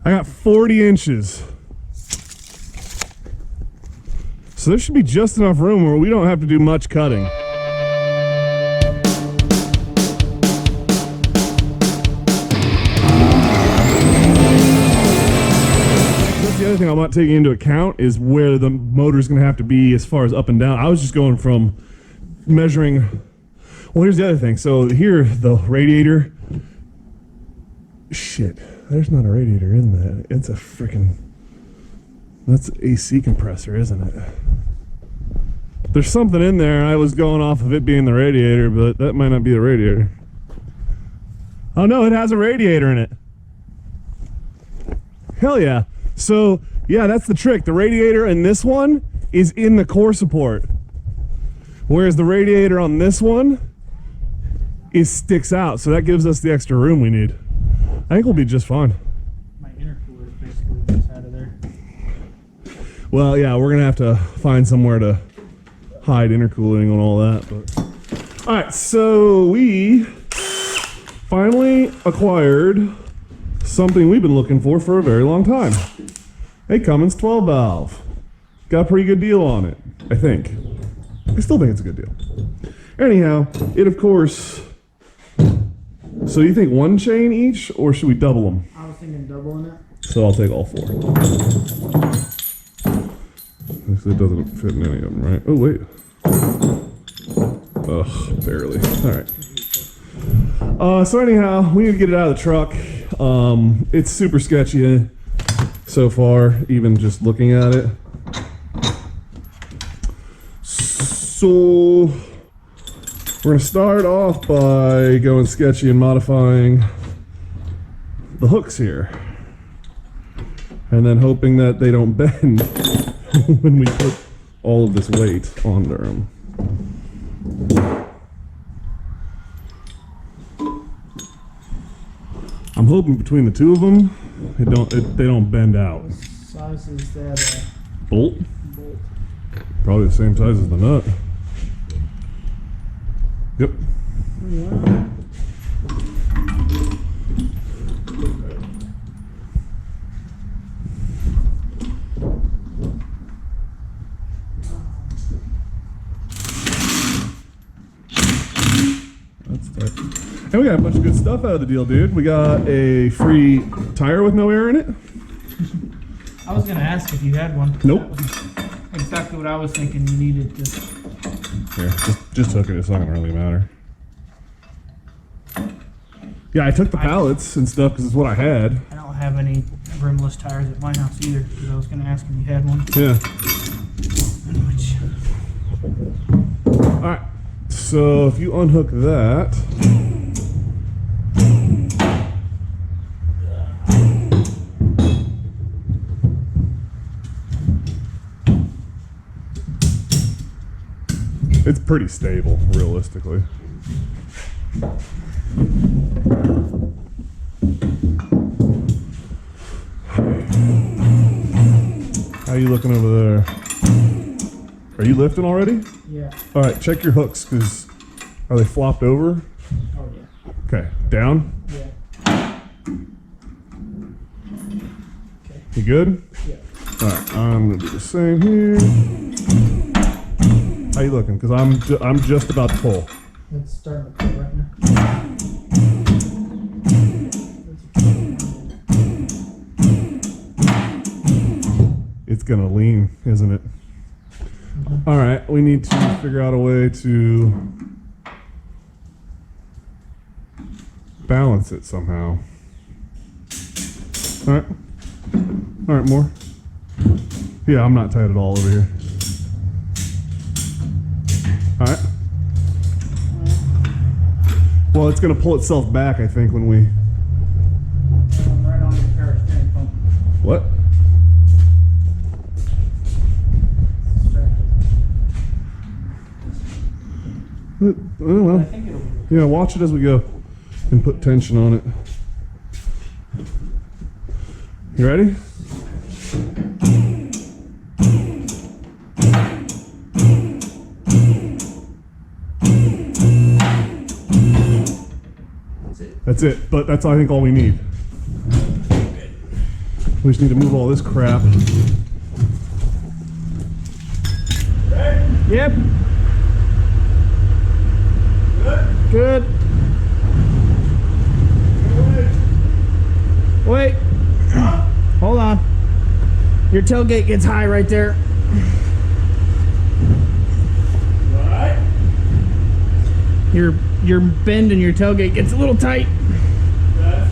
I got 40 inches. So there should be just enough room where we don't have to do much cutting. That's the other thing I'm not taking into account is where the motor's going to have to be as far as up and down. I was just going from measuring. Well, here's the other thing. So here, the radiator. Shit, there's not a radiator in that. It's a freaking. That's an AC compressor, isn't it? There's something in there. I was going off of it being the radiator, but that might not be the radiator. Oh no, it has a radiator in it. Hell yeah. So, yeah, that's the trick. The radiator in this one is in the core support. Whereas the radiator on this one sticks out. So that gives us the extra room we need. I think we'll be just fine. My intercooler is basically this out of there. Well, yeah, we're going to have to find somewhere to hide intercooling and all that. But all right, so we finally acquired something we've been looking for a very long time. A Cummings 12 valve. Got a pretty good deal on it, I think. I still think it's a good deal. Anyhow, it of course. So you think one chain each, or should we double them? I was thinking doubling it. So I'll take all 4. Actually, it doesn't fit in any of them, right? Oh, wait. Ugh, barely. All right. So anyhow, we need to get it out of the truck. It's super sketchy so far, even just looking at it. So we're going to start off by going sketchy and modifying the hooks here. And then hoping that they don't bend when we put all of this weight onto them. I'm hoping between the two of them, they don't bend out. What size is that bolt? bolt? Probably the same size as the nut. Yep. Yeah. And we got a bunch of good stuff out of the deal, dude. We got a free tire with no air in it. I was going to ask if you had one. Nope. That was exactly what I was thinking you needed to. Here, just hook it. It's not going to really matter. Yeah, I took the pallets and stuff because it's what I had. I don't have any rimless tires at my house either, because I was going to ask if you had one. Yeah. Which... Alright. So if you unhook that. It's pretty stable, realistically. How you looking over there? Are you lifting already? Yeah. All right, check your hooks, because are they flopped over? Oh, yeah. Okay, down? Yeah. Okay. You good? Yeah. All right, I'm gonna do the same here. How you looking? Because I'm just about to pull. It's starting to pull right now. It's gonna lean, isn't it? Mm-hmm. All right, we need to figure out a way to balance it somehow. All right, more. Yeah, I'm not tight at all over here. All right. Well, it's gonna pull itself back, I think, when we. I'm right on your power steering pump. What? Oh, well. I think it'll be good. Yeah, watch it as we go and put tension on it. You ready? That's it. That's it, but that's I think all we need. We just need to move all this crap. Yep. Good. Wait. Hold on. Your tailgate gets high right there. Alright. Your bend in your tailgate gets a little tight. Okay.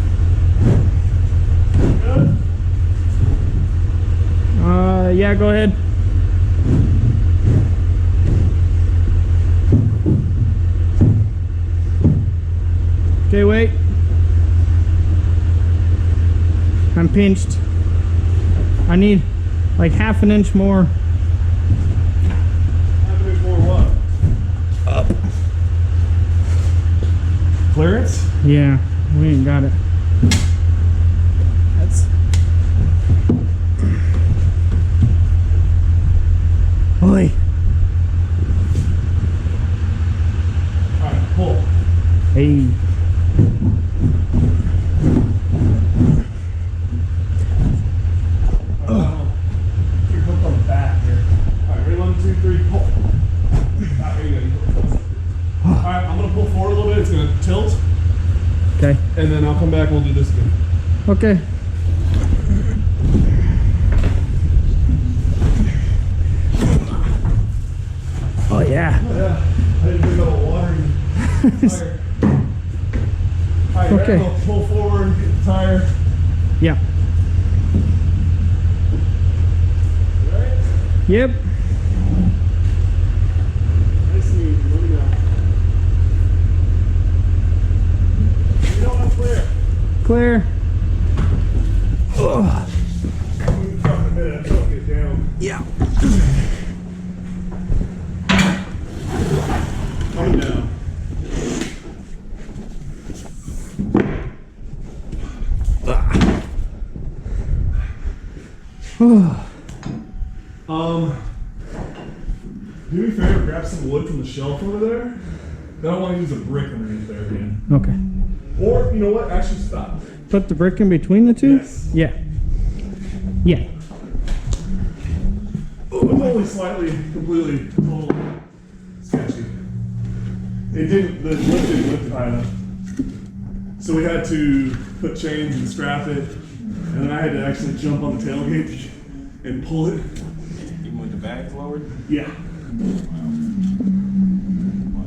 Good. Yeah, go ahead. Okay, wait. I'm pinched. I need like half an inch more. Half an inch more what? Up. Clearance? Yeah, we ain't got it. That's. Oi. Alright, pull. Hey. You're hooked on the back here. Alright, ready? 1, 2, 3, pull. Alright, here you go. Alright, I'm gonna pull forward a little bit. It's gonna tilt. Okay. And then I'll come back and we'll do this again. Okay. Oh yeah. Yeah. I didn't bring up a watering tire. Alright, Okay. I'll pull forward, get the tire. Yeah. Alright? Yep. Nice and easy. Let me know. You know I'm clear. Clear. Ugh. Move the truck in a minute. I'll get it down. Yeah. Coming down. Do me a favor, grab some wood from the shelf over there. I don't want to use a brick underneath there again. Okay. Or, you know what? Actually, stop. Put the brick in between the two? Yes. Yeah. Yeah. It's only slightly, completely, totally sketchy. It didn't, the lift didn't lift high enough. So we had to put chains and strap it, and then I had to actually jump on the tailgate and pull it. Even with the bag lowered? Yeah. Watch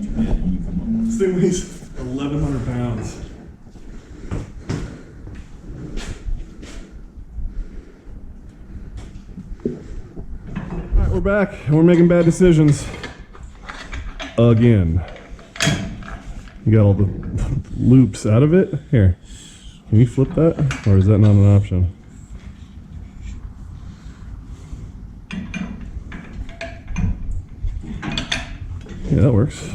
your head and you come up. This thing weighs 1,100 pounds. Alright, we're back and we're making bad decisions. Again. You got all the loops out of it? Here. Can you flip that? Or is that not an option? Yeah, that works.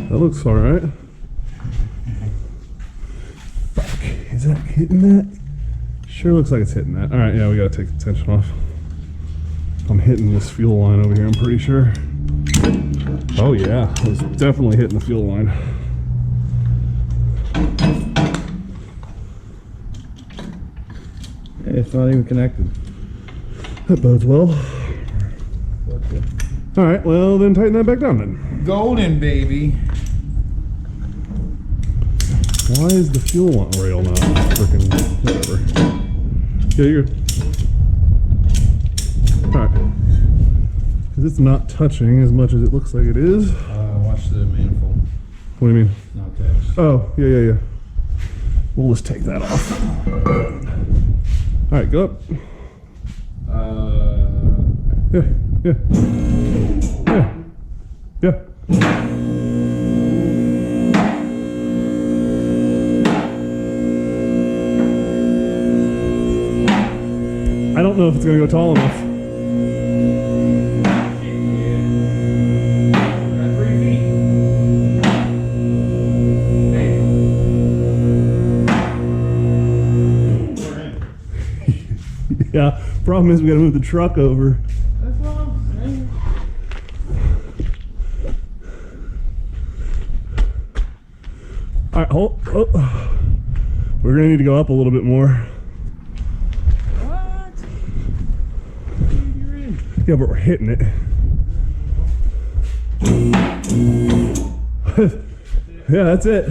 That looks alright. Fuck, is that hitting that? Sure looks like it's hitting that. Alright, yeah, we gotta take the tension off. I'm hitting this fuel line over here, I'm pretty sure. Oh yeah, it was definitely hitting the fuel line. Hey, it's not even connected. That bodes well. Alright, well then tighten that back down then. Golden, baby. Why is the fuel rail not freaking whatever? Yeah, you're good. Alright. Because it's not touching as much as it looks like it is. Watch the manifold. What do you mean? Not that. Oh, yeah. We'll just take that off. Alright, go up. Yeah. I don't know if it's gonna go tall enough. Yeah, problem is we gotta move the truck over. That's what I'm saying. All right, hold. Oh. We're gonna need to go up a little bit more. What? You're in. Yeah, but we're hitting it. Yeah, that's it.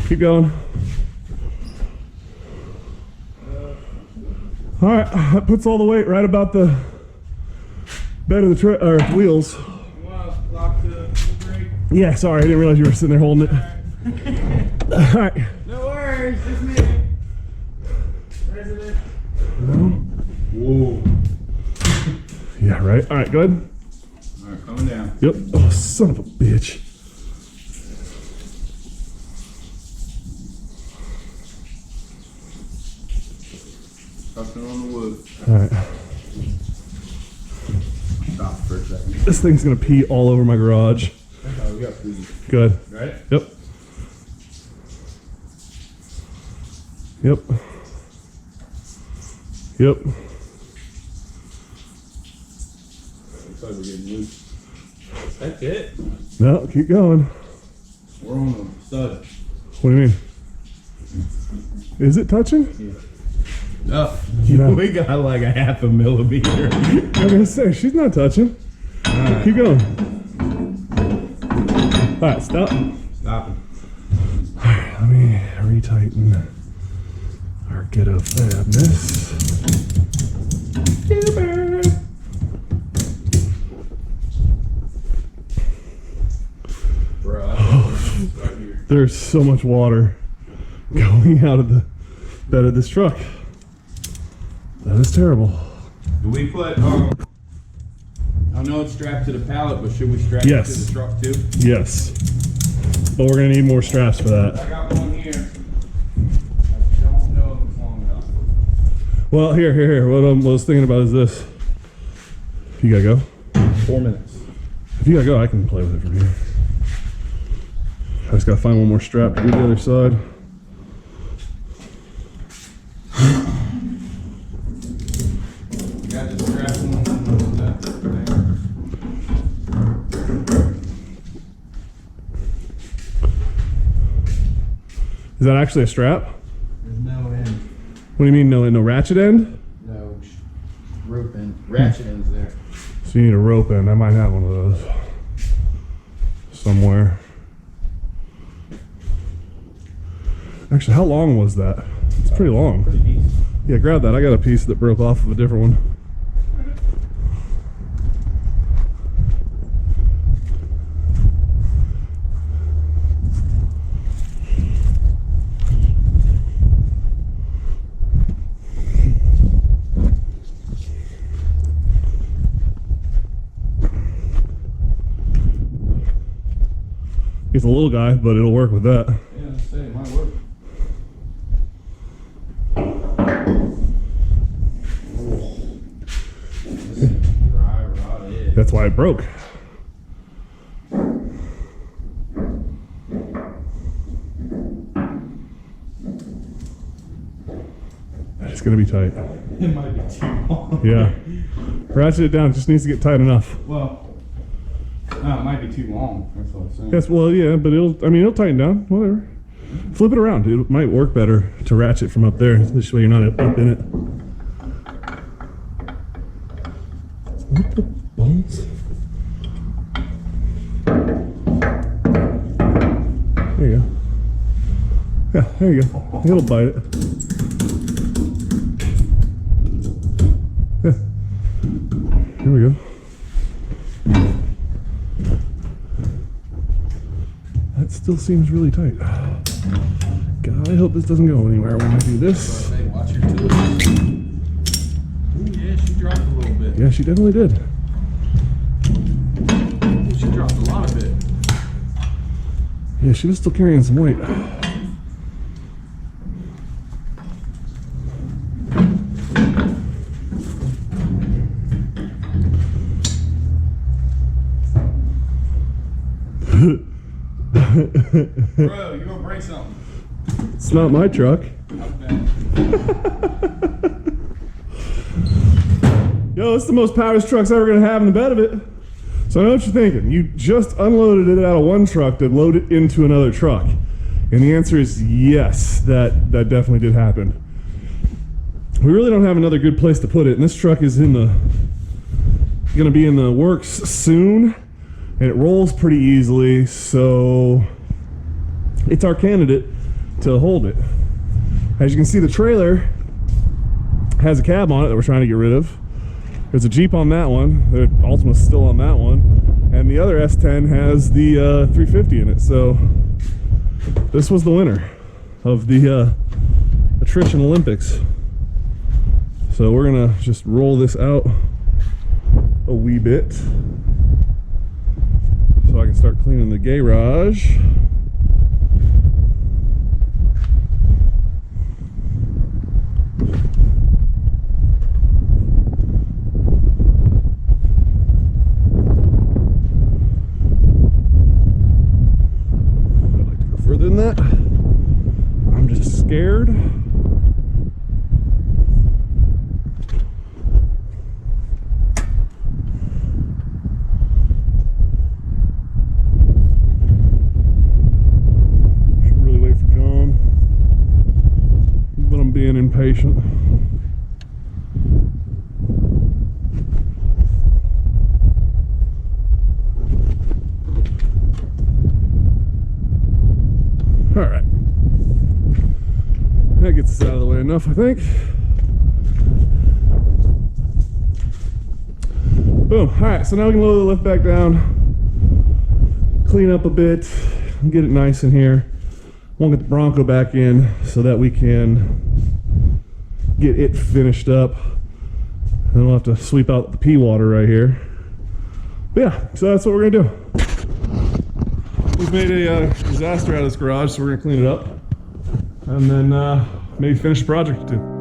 Keep going. All right, that puts all the weight right about the bed of the or wheels. You want to lock the brake? Yeah, sorry, I didn't realize you were sitting there holding it. All right. No worries, just me. President. Whoa. Yeah, right. All right, go ahead. All right, coming down. Yep. Oh, son of a bitch. Touching on the wood. All right. Stop for a second. This thing's gonna pee all over my garage. Oh, we got food. Good. Right? Yep. Yep. Yep. Looks like we're getting loose. That's it. No, keep going. We're on the stud. What do you mean? Is it touching? Oh, No. we got like a half a millimeter. I'm gonna say she's not touching. Alright. Keep going. All right, stop. Stop it. All right, let me retighten our ghetto fabness. Bro, I don't know right here. There's so much water going out of the bed of this truck. That is terrible. Do we put, I know it's strapped to the pallet, but should we strap Yes. it to the truck too? Yes. But we're gonna need more straps for that. I got one here. I don't know if it's long enough. Well, here. What I was thinking about is this. If you gotta go. 4 minutes. If you gotta go, I can play with it from here. I just gotta find one more strap to do the other side. You got the strap on that thing. Is that actually a strap? There's no end. What do you mean no ratchet end? No rope end. Ratchet end's there. So you need a rope end. I might have one of those somewhere. Actually, how long was that? It's pretty long. Pretty decent. Yeah, grab that. I got a piece that broke off of a different one. It's a little guy, but it'll work with that. Yeah, let's say it might work. This is dry rotted. That's why it broke. It's gonna be tight. It might be too long. Yeah. Ratchet it down. It just needs to get tight enough. Well, no, it might be too long. That's what I'm saying. Yes, well, yeah, but it'll tighten down. Whatever. Flip it around. It might work better to ratchet from up there. This way you're not up in it. What the balls? There you go. Yeah, there you go. It'll bite it. Yeah. Here we go. That still seems really tight. God, I hope this doesn't go anywhere when I do this. Hey, watch your tools. Ooh, yeah, she dropped a little bit. Yeah, she definitely did. Ooh, she dropped a lot of it. Yeah, she was still carrying some weight. Bro, you gonna break something. It's not my truck. Okay. Yo, it's the most power this truck's ever gonna have in the bed of it. So I know what you're thinking. You just unloaded it out of one truck to load it into another truck. And the answer is yes, that definitely did happen. We really don't have another good place to put it, and this truck is gonna be in the works soon, and it rolls pretty easily, so it's our candidate to hold it. As you can see, the trailer has a cab on it that we're trying to get rid of. There's a Jeep on that one. The Altima's still on that one. And the other S10 has the 350 in it. So this was the winner of the Attrition Olympics. So we're gonna just roll this out a wee bit so I can start cleaning the garage. Further than that, I'm just scared. Should really wait for John, but I'm being impatient. All right, that gets us out of the way enough, I think. Boom. All right, so now we can lower the lift back down, clean up a bit, and get it nice in here. We'll get the Bronco back in so that we can get it finished up. Then we'll have to sweep out the pea water right here. But yeah, so that's what we're gonna do. We've made a disaster out of this garage, so we're gonna clean it up and then maybe finish the project or two.